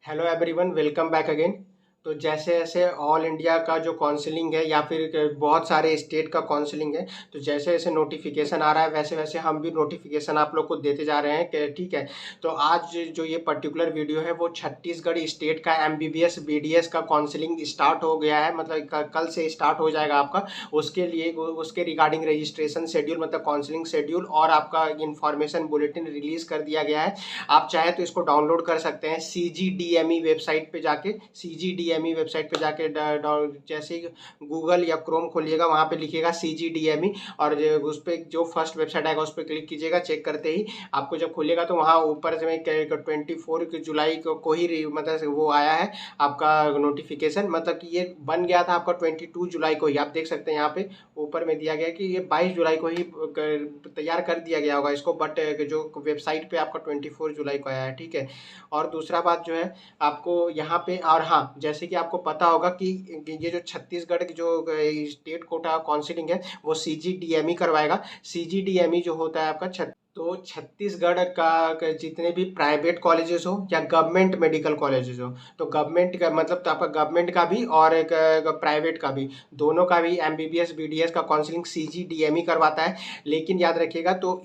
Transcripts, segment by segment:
Hello everyone, welcome back again. तो जैसे जैसे ऑल इंडिया का जो काउंसलिंग है या फिर बहुत सारे स्टेट का काउंसलिंग है, तो जैसे जैसे नोटिफिकेशन आ रहा है वैसे वैसे हम भी नोटिफिकेशन आप लोग को देते जा रहे हैं कि ठीक है। तो आज जो ये पर्टिकुलर वीडियो है वो छत्तीसगढ़ स्टेट का एमबीबीएस बीडीएस का काउंसलिंग स्टार्ट हो गया है, मतलब कल से स्टार्ट हो जाएगा आपका। उसके लिए उसके रिगार्डिंग रजिस्ट्रेशन शेड्यूल मतलब काउंसलिंग शेड्यूल और आपका इंफॉर्मेशन बुलेटिन रिलीज कर दिया गया है। आप चाहे तो इसको डाउनलोड कर सकते हैं CGDME वेबसाइट पे जाके। CGDME वेबसाइट पे जाके जैसे ही गूगल या क्रोम खोलिएगा वहाँ पे लिखिएगा CGDME, और उस पर जो फर्स्ट वेबसाइट आएगा उस पर क्लिक कीजिएगा। चेक करते ही आपको जब खोलिएगा तो वहाँ ऊपर से 24 जुलाई को ही मतलब वो आया है आपका नोटिफिकेशन, मतलब कि ये बन गया था आपका 22 जुलाई को ही। आप देख सकते हैं यहाँ पे ऊपर में दिया गया है कि ये 22 जुलाई को ही तैयार कर दिया गया होगा इसको, बट जो वेबसाइट पे आपका 24 जुलाई को आया है, ठीक है। और दूसरा बात जो है आपको यहाँ पे, और हाँ, जैसे कि आपको पता होगा कि ये जो छत्तीसगढ़ की जो स्टेट कोटा काउंसिलिंग है वो CGDME करवाएगा। CGDME जो होता है आपका तो छत्तीसगढ़ का जितने भी प्राइवेट कॉलेजेस हो या गवर्नमेंट मेडिकल कॉलेजेस हो, तो गवर्नमेंट का मतलब तो आपका गवर्नमेंट का भी और एक प्राइवेट का भी, दोनों का भी एमबीबीएस बीडीएस का काउंसलिंग CGDME करवाता है। लेकिन याद रखिएगा, तो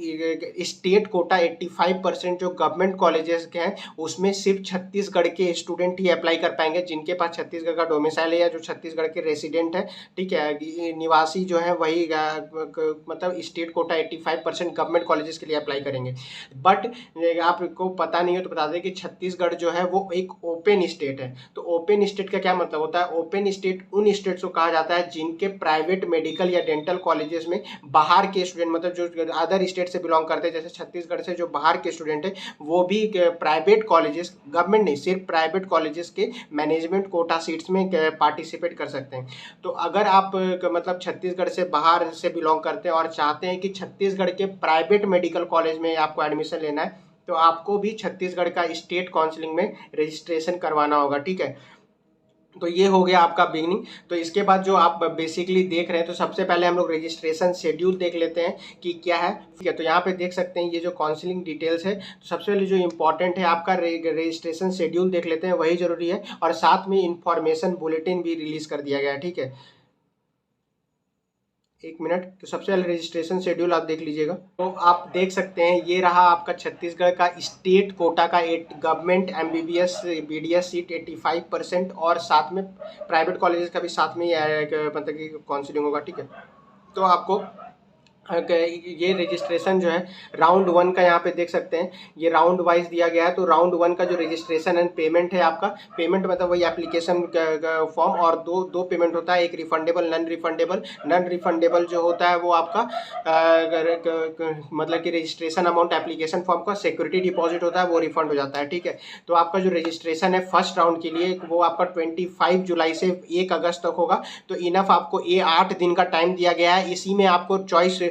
स्टेट कोटा 85% जो गवर्नमेंट कॉलेजेस के हैं उसमें सिर्फ छत्तीसगढ़ के स्टूडेंट ही अप्लाई कर पाएंगे, जिनके पास छत्तीसगढ़ का डोमिसाइल है या जो छत्तीसगढ़ के रेसिडेंट है, ठीक है, निवासी जो है वही मतलब स्टेट कोटा 85% गवर्नमेंट कॉलेजेस के लिए अप्लाई करेंगे। बट आपको पता नहीं हो तो बता दें कि छत्तीसगढ़ जो है वो एक ओपन स्टेट है। तो ओपन स्टेट का क्या मतलब होता है? ओपन स्टेट उन स्टेट्स को कहा जाता है जिनके प्राइवेट मेडिकल या डेंटल कॉलेजेस में बाहर के स्टूडेंट, मतलब जो अदर स्टेट से बिलोंग करते हैं, जैसे छत्तीसगढ़ से जो बाहर के स्टूडेंट है वो भी प्राइवेट कॉलेजेस, गवर्नमेंट नहीं, सिर्फ प्राइवेट कॉलेजेस के मैनेजमेंट कोटा सीट्स में पार्टिसिपेट कर सकते हैं। तो अगर आप मतलब छत्तीसगढ़ से बाहर से बिलोंग करते हैं और चाहते हैं कि छत्तीसगढ़ के प्राइवेट मेडिकल कॉलेज में आपको एडमिशन लेना है, तो आपको भी छत्तीसगढ़ का स्टेट काउंसलिंग में रजिस्ट्रेशन करवाना होगा, ठीक है। तो ये हो गया आपका बिगनिंग। तो इसके बाद जो आप बेसिकली देख रहे हैं, तो सबसे पहले हम लोग रजिस्ट्रेशन शेड्यूल देख लेते हैं कि क्या है, ठीक है। तो यहाँ पे देख सकते हैं ये जो काउंसलिंग डिटेल्स है, तो सबसे पहले जो इंपॉर्टेंट है आपका रजिस्ट्रेशन शेड्यूल देख लेते हैं, वही जरूरी है, और साथ में इंफॉर्मेशन बुलेटिन भी रिलीज कर दिया गया है, ठीक है। एक मिनट, तो सबसे पहले रजिस्ट्रेशन शेड्यूल आप देख लीजिएगा। तो आप देख सकते हैं ये रहा आपका छत्तीसगढ़ का स्टेट कोटा का गवर्नमेंट एमबीबीएस बीडीएस सीट 85%, और साथ में प्राइवेट कॉलेजेस का भी साथ में ही मतलब कि काउंसलिंग होगा, ठीक है। तो आपको ये रजिस्ट्रेशन जो है राउंड 1 का यहाँ पे देख सकते हैं, ये राउंड वाइज दिया गया है। तो राउंड 1 का जो रजिस्ट्रेशन एंड पेमेंट है आपका, पेमेंट मतलब वही एप्लीकेशन फॉर्म, और दो दो पेमेंट होता है, एक refundable, non refundable. Non refundable जो होता है वो आपका मतलब कि रजिस्ट्रेशन अमाउंट एप्लीकेशन फॉर्म का सिक्योरिटी डिपॉजिट होता है, वो रिफंड हो जाता है, ठीक है। तो आपका जो रजिस्ट्रेशन है फर्स्ट राउंड के लिए वो आपका 25 जुलाई से 1 अगस्त तक होगा। तो इनफ आपको ये 8 दिन का टाइम दिया गया है। इसी में आपको चॉइस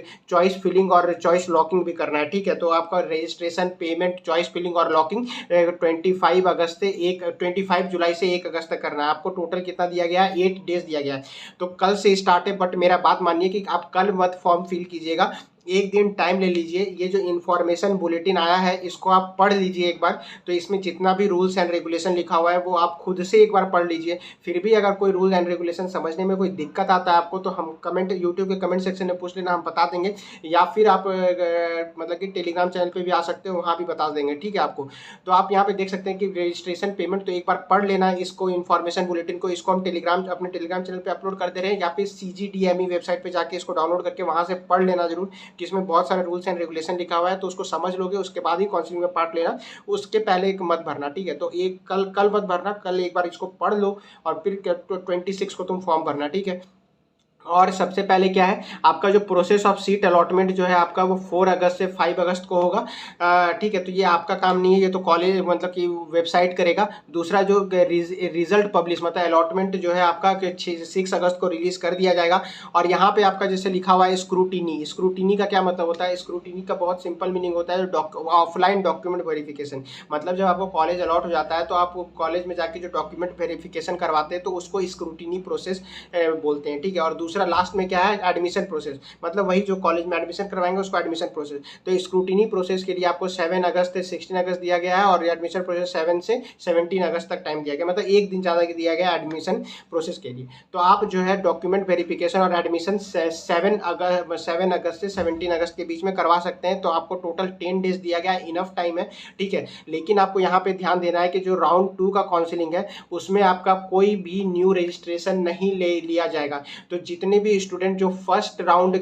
फिलिंग और चॉइस लॉकिंग भी करना है, ठीक है। तो आपका रजिस्ट्रेशन, पेमेंट, चॉइस फिलिंग और लॉकिंग 25 जुलाई से 1 अगस्त तक करना है। आपको टोटल कितना दिया गया है? 8 डेज दिया गया है। तो कल से स्टार्ट है, बट मेरा बात मानिए कि आप कल मत फॉर्म फिल कीजिएगा, एक दिन टाइम ले लीजिए। ये जो इन्फॉर्मेशन बुलेटिन आया है इसको आप पढ़ लीजिए एक बार। तो इसमें जितना भी रूल्स एंड रेगुलेशन लिखा हुआ है वो आप खुद से एक बार पढ़ लीजिए। फिर भी अगर कोई रूल एंड रेगुलेशन समझने में कोई दिक्कत आता है आपको, तो हम कमेंट, यूट्यूब के कमेंट सेक्शन में पूछ लेना, हम बता देंगे। या फिर आप मतलब कि टेलीग्राम चैनल पे भी आ सकते हो, वहाँ भी बता देंगे, ठीक है आपको। तो आप यहाँ पे देख सकते हैं कि रजिस्ट्रेशन, पेमेंट, तो एक बार पढ़ लेना इसको, इन्फॉर्मेशन बुलेटिन को। इसको हम अपने टेलीग्राम चैनल पे अपलोड कर दे रहे हैं, या फिर CGDME वेबसाइट पे जाके इसको डाउनलोड करके वहाँ से पढ़ लेना जरूर, कि इसमें बहुत सारे रूल्स एंड रेगुलेशन लिखा हुआ है। तो उसको समझ लोगे, उसके बाद ही काउंसलिंग में पार्ट लेना, उसके पहले एक मत भरना, ठीक है। तो एक कल कल मत भरना, कल एक बार इसको पढ़ लो, और फिर 26 को तुम फॉर्म भरना, ठीक है। और सबसे पहले क्या है आपका जो प्रोसेस ऑफ सीट अलॉटमेंट जो है आपका, वो 4 अगस्त से 5 अगस्त को होगा, ठीक है। तो ये आपका काम नहीं है, ये तो कॉलेज मतलब कि वेबसाइट करेगा। दूसरा जो रिजल्ट पब्लिश, मतलब अलॉटमेंट जो है आपका 6 अगस्त को रिलीज कर दिया जाएगा। और यहाँ पे आपका जैसे लिखा हुआ है स्क्रूटिनी, स्क्रूटिनी का क्या मतलब होता है? स्क्रूटिनी का बहुत सिंपल मीनिंग होता है ऑफलाइन डॉक्यूमेंट वेरिफिकेशन। मतलब जब आपको कॉलेज अलॉट हो जाता है तो आप कॉलेज में जाके जो डॉक्यूमेंट वेरिफिकेशन करवाते हैं तो उसको स्क्रूटिनी प्रोसेस बोलते हैं, ठीक है। और दूसरा लास्ट में क्या है, एडमिशन प्रोसेस, मतलब वही जो कॉलेज में एडमिशन करवाएंगे उसको एडमिशन प्रोसेस। तो स्क्रूटिनी प्रोसेस के लिए आपको 7 अगस्त से 16 अगस्त दिया गया है और एडमिशन प्रोसेस 7 से 17 अगस्त तक टाइम दिया गया, मतलब एक दिन ज़्यादा दिया गया एडमिशन प्रोसेस के लिए। तो आप जो है डॉक्यूमेंट वेरिफिकेशन और एडमिशन 7 अगस्त से 17 अगस्त के बीच में करवा सकते हैं। तो आपको टोटल 10 डेज दिया गया है, इनफ टाइम है, ठीक है। लेकिन आपको यहाँ पे ध्यान देना है कि जो राउंड 2 का काउंसलिंग है उसमें आपका कोई भी न्यू रजिस्ट्रेशन नहीं लिया जाएगा। तो जितने भी स्टूडेंट जो फर्स्ट राउंड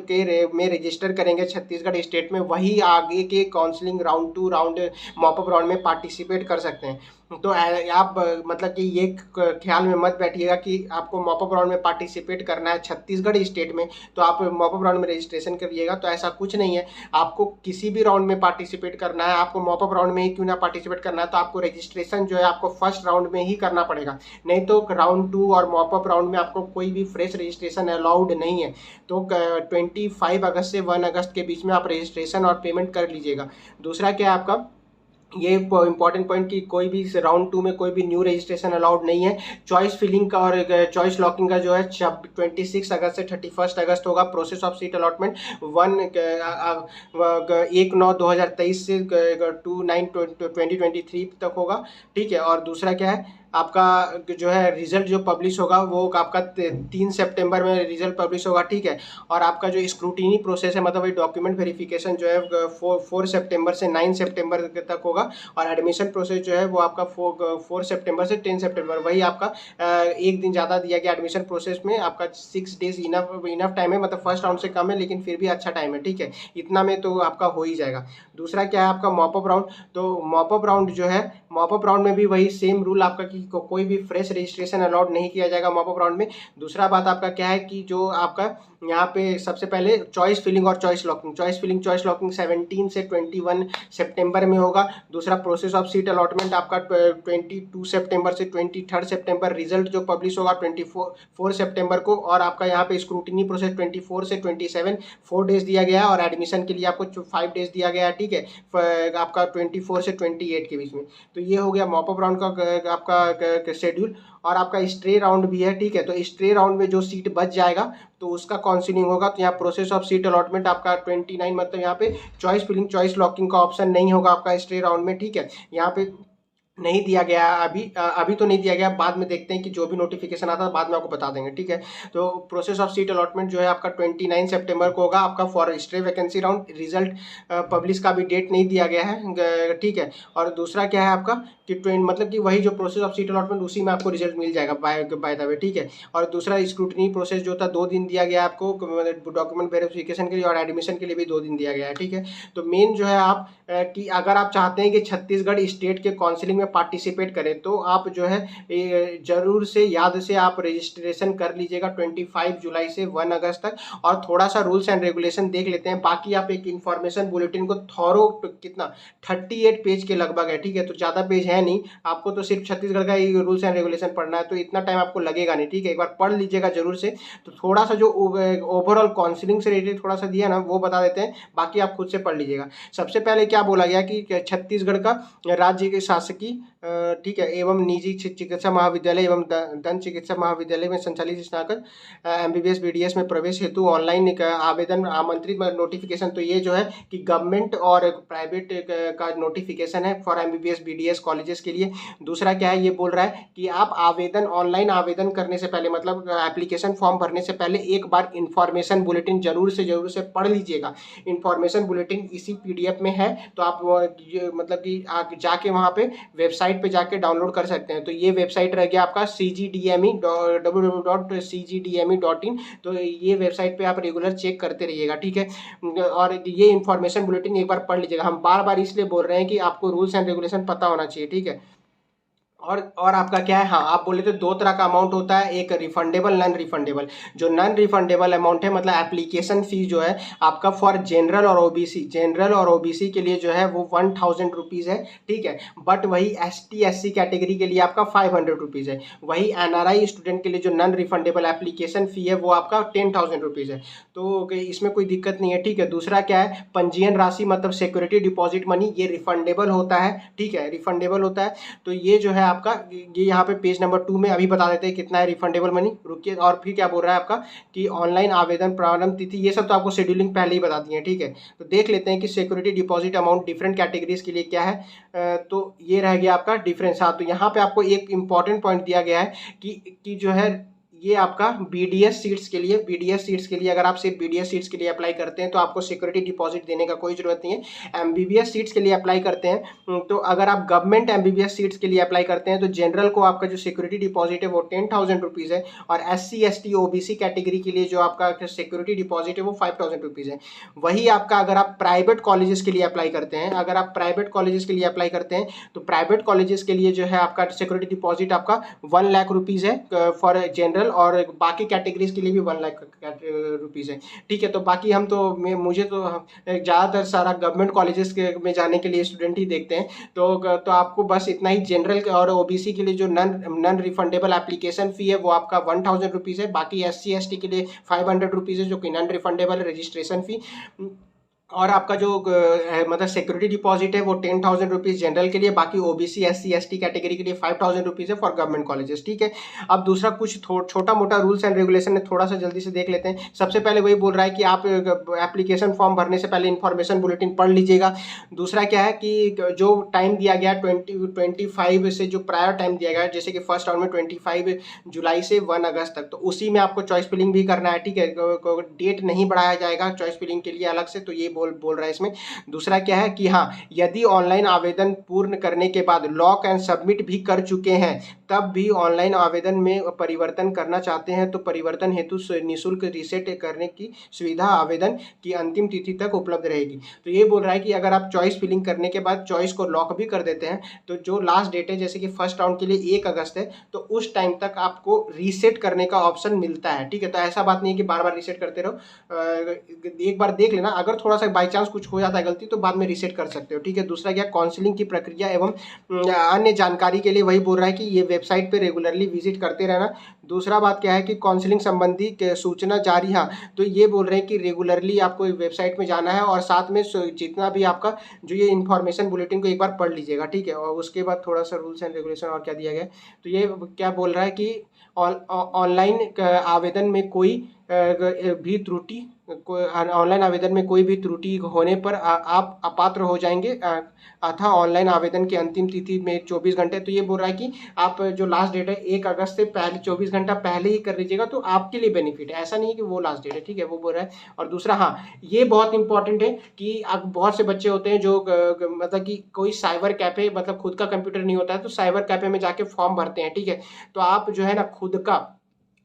में रजिस्टर करेंगे छत्तीसगढ़ स्टेट में, वही आगे के counselling round 2 round mop up round में पार्टिसिपेट कर सकते हैं। तो आप मतलब कि ये ख्याल में मत बैठिएगा कि आपको मॉपअप राउंड में पार्टिसिपेट करना है छत्तीसगढ़ स्टेट में तो आप मॉपअप राउंड में रजिस्ट्रेशन करिएगा, तो ऐसा कुछ नहीं है। आपको किसी भी राउंड में पार्टिसिपेट करना है, आपको मॉपअप राउंड में ही क्यों ना पार्टिसिपेट करना है, तो आपको रजिस्ट्रेशन जो है आपको फर्स्ट राउंड में ही करना पड़ेगा। नहीं तो राउंड 2 और मॉपअप राउंड में आपको कोई भी फ्रेश रजिस्ट्रेशन अलाउड नहीं है। तो 25 अगस्त से 1 अगस्त के बीच में आप रजिस्ट्रेशन और पेमेंट कर लीजिएगा। दूसरा क्या है आपका, ये इंपॉर्टेंट पॉइंट कि कोई भी राउंड 2 में कोई भी न्यू रजिस्ट्रेशन अलाउड नहीं है। चॉइस फिलिंग का और चॉइस लॉकिंग का जो है 26 अगस्त से 31 अगस्त होगा। प्रोसेस ऑफ सीट अलॉटमेंट 1/9/2023 से 2/9/2023 तक होगा, ठीक है। और दूसरा क्या है आपका जो है रिजल्ट जो पब्लिश होगा वो आपका 3 सितंबर में रिजल्ट पब्लिश होगा, ठीक है। और आपका जो स्क्रूटिनी प्रोसेस है मतलब डॉक्यूमेंट वेरिफिकेशन जो है 4 सितंबर से 9 सितंबर तक होगा। और एडमिशन प्रोसेस जो है वो आपका 4 सितंबर से 10 सितंबर, वही आपका एक दिन ज़्यादा दिया गया एडमिशन प्रोसेस में। आपका 6 डेज इनफ टाइम है, मतलब फर्स्ट राउंड से कम है लेकिन फिर भी अच्छा टाइम है, ठीक है। इतना में तो आपका हो ही जाएगा। दूसरा क्या है आपका मॉपअप राउंड। तो मॉपअप राउंड जो है, मॉपअप राउंड में भी वही सेम रूल आपका कि कोई भी फ्रेश रजिस्ट्रेशन अलाउड नहीं किया जाएगा मॉपअप राउंड में। दूसरा बात आपका क्या है कि जो आपका यहाँ पे सबसे पहले चॉइस फिलिंग और चॉइस लॉकिंग 17 से 21 सितंबर में होगा। दूसरा प्रोसेस ऑफ सीट अलॉटमेंट आपका 22 सितंबर से 23 सितंबर, रिजल्ट जो पब्लिश होगा 24 सितंबर को। और आपका यहाँ पे स्क्रूटिनी प्रोसेस 24 से 27 4 डेज दिया गया है। और एडमिशन के लिए आपको 5 डेज दिया गया है, ठीक है, आपका 24 से 28 के बीच में। तो ये हो गया मॉपअप राउंड का आपका शेड्यूल। और आपका स्ट्रे राउंड भी है, ठीक है। तो स्ट्रे राउंड में जो सीट बच जाएगा तो उसका काउंसलिंग होगा। तो यहाँ प्रोसेस ऑफ सीट अलॉटमेंट आपका 29, मतलब यहाँ पे चॉइस फिलिंग चॉइस लॉकिंग का ऑप्शन नहीं होगा आपका स्ट्रे राउंड में, ठीक है। यहाँ पे नहीं दिया गया अभी तो नहीं दिया गया, बाद में देखते हैं कि जो भी नोटिफिकेशन आता है बाद में आपको बता देंगे, ठीक है। तो प्रोसेस ऑफ सीट अलॉटमेंट जो है आपका 29 सितंबर को होगा आपका for stray vacancy round. Result publish का भी डेट नहीं दिया गया है, ठीक है। और दूसरा क्या है आपका कि मतलब कि वही जो प्रोसेस ऑफ सीट अलॉटमेंट उसी में आपको रिजल्ट मिल जाएगा बाय द वे, ठीक है। और दूसरा स्क्रूटनी प्रोसेस जो था 2 दिन दिया गया आपको डॉक्यूमेंट वेरिफिकेशन के लिए, और एडमिशन के लिए भी 2 दिन दिया गया है, ठीक है। तो मेन जो है आप कि अगर आप चाहते हैं कि छत्तीसगढ़ स्टेट के काउंसलिंग में पार्टिसिपेट करें तो आप जो है जरूर से याद से आप रजिस्ट्रेशन कर लीजिएगा 25 जुलाई से 1 अगस्त तक। और थोड़ा सा रूल्स एंड रेगुलेशन देख लेते हैं। बाकी आप एक इन्फॉर्मेशन बुलेटिन को थॉरो कितना 38 पेज के लगभग है, ठीक है। तो ज़्यादा पेज है नहीं, आपको तो सिर्फ छत्तीसगढ़ का ही रूल्स एंड रेगुलेशन पढ़ना है, तो इतना टाइम आपको लगेगा नहीं, ठीक है। एक बार पढ़ लीजिएगा जरूर से। तो थोड़ा सा जो ओवरऑल काउंसलिंग से रिलेटेड थोड़ा सा दिया ना वो बता देते हैं, बाकी आप खुद से पढ़ लीजिएगा। सबसे पहले क्या बोला गया कि छत्तीसगढ़ का राज्य के शासकीय ठीक है एवं निजी चिकित्सा महाविद्यालय एवं दंत चिकित्सा महाविद्यालय में संचालित स्नातक MBBS BDS में प्रवेश हेतु ऑनलाइन आवेदन आमंत्रित नोटिफिकेशन। तो ये जो है कि गवर्नमेंट और प्राइवेट का नोटिफिकेशन है फॉर MBBS BDS कॉलेजेस के लिए। दूसरा क्या है ये बोल रहा है कि आप ऑनलाइन आवेदन करने से पहले मतलब एप्लीकेशन फॉर्म भरने से पहले एक बार इन्फॉर्मेशन बुलेटिन जरूर से पढ़ लीजिएगा। इन्फॉर्मेशन बुलेटिन इसी PDF में है, तो आप मतलब कि जाके वहाँ पे वेबसाइट पे जाके डाउनलोड कर सकते हैं। तो ये वेबसाइट रह गया आपका www.cgdme.in। तो ये वेबसाइट पे आप रेगुलर चेक करते रहिएगा, ठीक है। और ये इन्फॉर्मेशन बुलेटिन एक बार पढ़ लीजिएगा। हम बार बार इसलिए बोल रहे हैं कि आपको रूल्स एंड रेगुलेशन पता होना चाहिए, ठीक है। और आपका क्या है, हाँ आप बोले तो 2 तरह का अमाउंट होता है, एक रिफंडेबल नॉन रिफंडेबल। जो नॉन रिफंडेबल अमाउंट है मतलब एप्लीकेशन फीस जो है आपका फॉर जनरल और ओबीसी के लिए जो है वो 1000 रुपीज़ है, ठीक है। बट वही ST SC कैटेगरी के लिए आपका 500 रुपीज़ है। वही NRI स्टूडेंट के लिए जो नॉन रिफंडेबल एप्लीकेशन फ़ी है वो आपका 10,000 रुपीज़ है। तो इसमें कोई दिक्कत नहीं है, ठीक है। दूसरा क्या है पंजीयन राशि मतलब सिक्योरिटी डिपॉजिट मनी, ये रिफंडेबल होता है, ठीक है, रिफंडेबल होता है। तो ये जो है आपका ये यहाँ पे पेज नंबर 2 में अभी बता देते हैं कितना है रिफंडेबल मनी। रुकिए, और फिर क्या बोल रहा है आपका कि ऑनलाइन आवेदन प्रारंभ तिथि, ये सब तो आपको शेड्यूलिंग पहले ही बता दी है, ठीक है। तो देख लेते हैं कि security deposit amount different categories के लिए क्या है। तो ये रह गया आपका डिफरेंस। हाँ, तो यहाँ पे आपको एक इंपॉर्टेंट पॉइंट दिया गया है कि जो है ये आपका बीडीएस सीट्स के लिए, बीडीएस सीट्स के लिए अगर आप सिर्फ बीडीएस सीट्स के लिए अप्लाई करते हैं तो आपको सिक्योरिटी डिपॉजिट देने का कोई जरूरत नहीं है। एमबीबीएस सीट्स के लिए अप्लाई करते हैं तो अगर आप गवर्नमेंट एमबीबीएस सीट्स के लिए अप्लाई करते हैं तो जनरल को आपका जो सिक्योरिटी डिपॉजिट है वो 10,000 रुपीज़ है, और SC ST OBC कैटेगरी के लिए जो आपका सिक्योरिटी डिपॉजिट है वो 5,000 रुपीज़ है। वही आपका अगर आप प्राइवेट कॉलेजेस के लिए अप्लाई करते हैं, अगर आप प्राइवेट कॉलेजेस के लिए अप्लाई करते हैं तो प्राइवेट कॉलेजेस के लिए जो है आपका सिक्योरिटी डिपॉजिट आपका 1 लाख रुपीज़ है फॉर जनरल, और बाकी कैटेगरीज के लिए भी 1 लाख रुपीज़ है, ठीक है। तो बाकी हम तो मुझे तो ज़्यादातर सारा गवर्नमेंट कॉलेजेस में जाने के लिए स्टूडेंट ही देखते हैं। तो आपको बस इतना ही, जनरल और ओबीसी के लिए जो नन रिफंडेबल एप्लीकेशन फ़ी है वो आपका 1,000 रुपीज़ है। बाकी SC ST के लिए 500 रुपीज़ है जो कि नन रिफंडेबल रजिस्ट्रेशन फ़ी। और आपका जो मतलब सिक्योरिटी डिपॉजिट है वो 10,000 रुपीज़ जनरल के लिए, बाकी ओबीसी SC ST कैटेगरी के लिए 5,000 रुपीज़ है फॉर गवर्नमेंट कॉलेजेस, ठीक है। अब दूसरा कुछ छोटा मोटा रूल्स एंड रेगुलेशन है, थोड़ा सा जल्दी से देख लेते हैं। सबसे पहले वही बोल रहा है कि आप एप्लीकेशन फॉर्म भरने से पहले इन्फॉर्मेशन बुलेटिन पढ़ लीजिएगा। दूसरा क्या है कि जो टाइम दिया गया 25 से जो प्रायर टाइम दिया गया है, जैसे कि फर्स्ट राउंड में 25 जुलाई से 1 अगस्त तक, तो उसी में आपको चॉइस फिलिंग भी करना है, ठीक है। डेट नहीं बढ़ाया जाएगा चॉइस फिलिंग के लिए अलग से, तो ये बोल रहा है इसमें। दूसरा क्या है कि हाँ, यदि ऑनलाइन आवेदन पूर्ण करने के बाद लॉक एंड सबमिट भी कर चुके हैं तब भी ऑनलाइन आवेदन में परिवर्तन करना चाहते हैं तो परिवर्तन हेतु निःशुल्क रीसेट करने की सुविधा आवेदन की अंतिम तिथि तक उपलब्ध रहेगी। तो ये बोल रहा है कि अगर आप चॉइस फिलिंग करने के बाद चॉइस को लॉक भी कर देते हैं तो जो लास्ट डेट है, जैसे कि फर्स्ट राउंड के लिए 1 अगस्त है, तो उस टाइम तक आपको रीसेट करने का ऑप्शन मिलता है, ठीक है। तो ऐसा बात नहीं है कि बार बार रीसेट करते रहो, एक बार देख लेना, अगर थोड़ा सा बाई चांस कुछ हो जाता है गलती तो बाद में रीसेट कर सकते हो, ठीक है। दूसरा क्या, काउंसलिंग की प्रक्रिया एवं अन्य जानकारी के लिए वही बोल रहा है कि ये वेबसाइट पे रेगुलरली विजिट करते रहना। दूसरा बात क्या है कि काउंसलिंग संबंधी सूचना जारी, हाँ, तो ये बोल रहे हैं कि रेगुलरली आपको वेबसाइट में जाना है और साथ में जितना भी आपका जो ये इन्फॉर्मेशन बुलेटिन को एक बार पढ़ लीजिएगा, ठीक है। और उसके बाद थोड़ा सा रूल्स एंड रेगुलेशन और क्या दिया गया है, तो ये क्या बोल रहा है कि ऑनलाइन आवेदन में कोई भी त्रुटि, ऑनलाइन आवेदन में कोई भी त्रुटि होने पर आप अपात्र हो जाएंगे अतः ऑनलाइन आवेदन की अंतिम तिथि में 24 घंटे। तो ये बोल रहा है कि आप जो लास्ट डेट है 1 अगस्त से पहले 24 घंटा पहले ही कर लीजिएगा तो आपके लिए बेनिफिट है, ऐसा नहीं है कि वो लास्ट डेट है, ठीक है, वो बोल रहा है। और दूसरा, हाँ, ये बहुत इंपॉर्टेंट है कि आप बहुत से बच्चे होते हैं जो मतलब कि कोई साइबर कैफे, मतलब खुद का कंप्यूटर नहीं होता है तो साइबर कैफे में जाके फॉर्म भरते हैं, ठीक है। तो आप जो है ना खुद का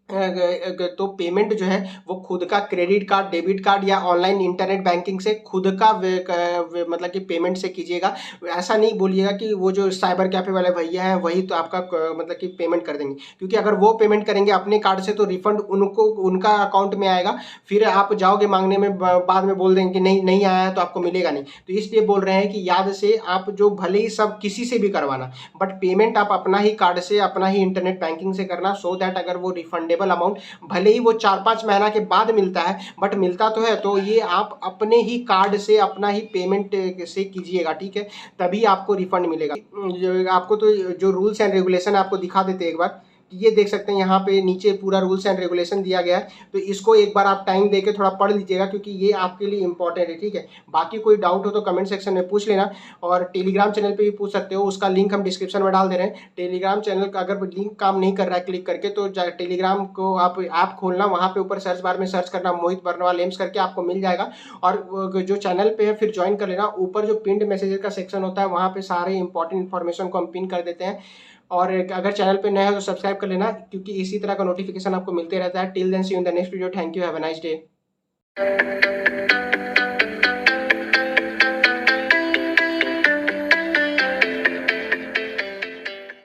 तो पेमेंट जो है वो खुद का क्रेडिट कार्ड, डेबिट कार्ड या ऑनलाइन इंटरनेट बैंकिंग से खुद का मतलब कि पेमेंट से कीजिएगा। ऐसा नहीं बोलिएगा कि वो जो साइबर कैफे वाले भैया हैं वही तो आपका मतलब कि पेमेंट कर देंगे, क्योंकि अगर वो पेमेंट करेंगे अपने कार्ड से तो रिफंड उनको उनका अकाउंट में आएगा, फिर आप जाओगे मांगने में बाद में बोल देंगे कि नहीं आया है तो आपको मिलेगा नहीं। तो इसलिए बोल रहे हैं कि याद से आप जो भले ही सब किसी से भी करवाना, बट पेमेंट आप अपना ही कार्ड से, अपना ही इंटरनेट बैंकिंग से करना, सो दैट अगर वो रिफंडेबल अमाउंट भले ही वो 4-5 महीना के बाद मिलता है बट मिलता तो है, तो ये आप अपने ही कार्ड से अपना ही पेमेंट से कीजिएगा, ठीक है, तभी आपको रिफंड मिलेगा। आपको तो जो रूल्स एंड रेगुलेशन आपको दिखा देते हैं एक बार, ये देख सकते हैं यहाँ पे नीचे पूरा रूल्स एंड रेगुलेशन दिया गया है, तो इसको एक बार आप टाइम देके थोड़ा पढ़ लीजिएगा क्योंकि ये आपके लिए इंपॉर्टेंट है, ठीक है। बाकी कोई डाउट हो तो कमेंट सेक्शन में पूछ लेना, और टेलीग्राम चैनल पे भी पूछ सकते हो, उसका लिंक हम डिस्क्रिप्शन में डाल दे रहे हैं। टेलीग्राम चैनल का अगर लिंक काम नहीं कर रहा है क्लिक करके तो टेलीग्राम को आप ऐप खोलना, वहाँ पे ऊपर सर्च बार में सर्च करना मोहित बर्नवाल एम्स करके आपको मिल जाएगा, और जो चैनल पे है फिर ज्वाइन कर लेना। ऊपर जो पिंड मैसेजेस का सेक्शन होता है वहाँ पे सारे इंपॉर्टेंट इन्फॉर्मेशन को हम पिन कर देते हैं, और अगर चैनल पे नया है तो सब्सक्राइब कर लेना क्योंकि इसी तरह का नोटिफिकेशन आपको मिलते रहता है। Till then see you in the next video, thank you, have a nice day.